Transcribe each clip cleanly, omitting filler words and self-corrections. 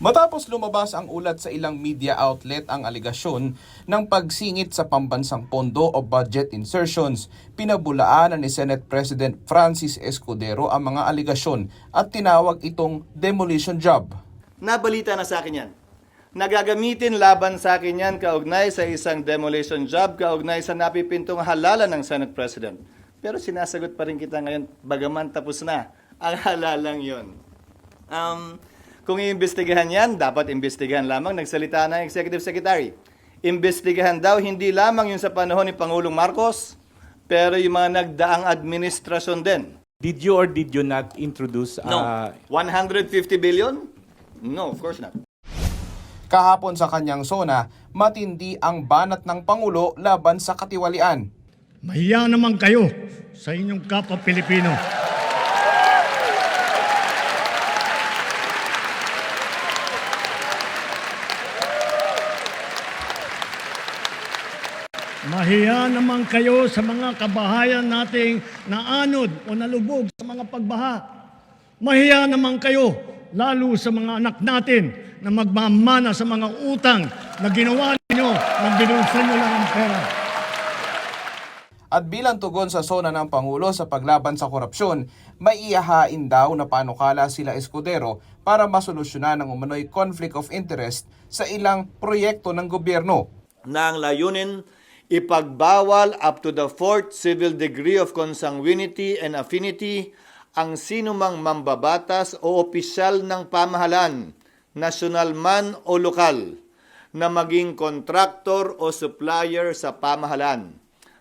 Matapos lumabas ang ulat sa ilang media outlet ang aligasyon ng pagsingit sa pambansang pondo o budget insertions, pinabulaanan ni Senate President Francis Escudero ang mga aligasyon at tinawag itong demolition job. Nabalita na sa akin yan. Nagagamitin laban sa akin yan kaugnay sa isang demolition job, kaugnay sa napipintong halalan ng Senate President. Pero sinasagot pa rin kita ngayon, bagaman tapos na ang halalang yon. Kung iimbestigahan yan, dapat imbestigahan lamang. Nagsalita na ang Executive Secretary. Imbestigahan daw hindi lamang yung sa panahon ni Pangulong Marcos, pero yung mga nagdaang administrasyon din. Did you or did you not introduce... No. 150 billion? No, of course not. Kahapon sa kanyang sona, matindi ang banat ng Pangulo laban sa katiwalian. Mahiya naman kayo sa inyong kapwa Pilipino. Mahiya naman kayo sa mga kabahayan nating naanod o nalubog sa mga pagbaha. Mahiya naman kayo lalo sa mga anak natin na magmamana sa mga utang na ginawa ninyo na binulsan nyo lang ang pera. At bilang tugon sa sona ng Pangulo sa paglaban sa korupsyon, may ihahain daw na panukala sila Escudero para masolusyonan ang umano'y conflict of interest sa ilang proyekto ng gobyerno. Na ang layunin, ipagbawal up to the fourth civil degree of consanguinity and affinity ang sinumang mambabatas o opisyal ng pamahalaan, nasyonal man o lokal, na maging kontraktor o supplier sa pamahalaan.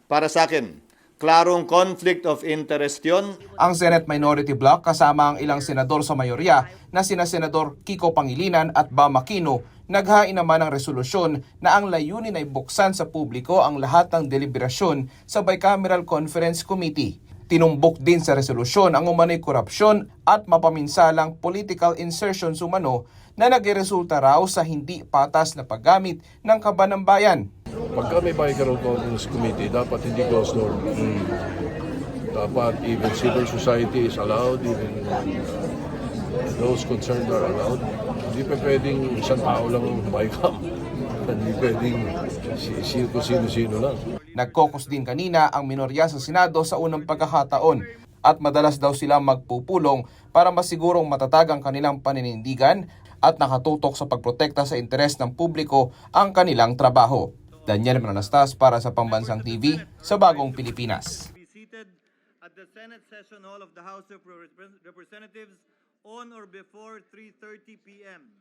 Para sa akin, klarong conflict of interest yun. Ang Senate Minority Bloc kasama ang ilang senador sa mayorya na sina Senador Kiko Pangilinan at Bam Aquino naghain naman ng resolusyon na ang layunin ay buksan sa publiko ang lahat ng deliberasyon sa Bicameral Conference Committee. Tinumbok din sa resolusyon ang umano'y korupsyon at mapaminsalang political insertions umano na nagresulta raw sa hindi patas na paggamit ng kaban ng bayan. Pagka may Bicameral Conference Committee, dapat hindi closed door. Dapat even civil society is allowed, even those concerned are allowed. Hindi pa pwedeng isang tao lang ang BICAM. Hindi pwedeng sino-sino lang. Nag-caucus din kanina ang minorya sa Senado sa unang pagkakataon at madalas daw sila magpupulong para masigurong matatag ang kanilang paninindigan at nakatutok sa pagprotekta sa interes ng publiko ang kanilang trabaho. Daniel Mananastas para sa Pambansang TV sa Bagong Pilipinas. Be seated at the Senate Session Hall of the House of Representatives on or before 3:30 p.m.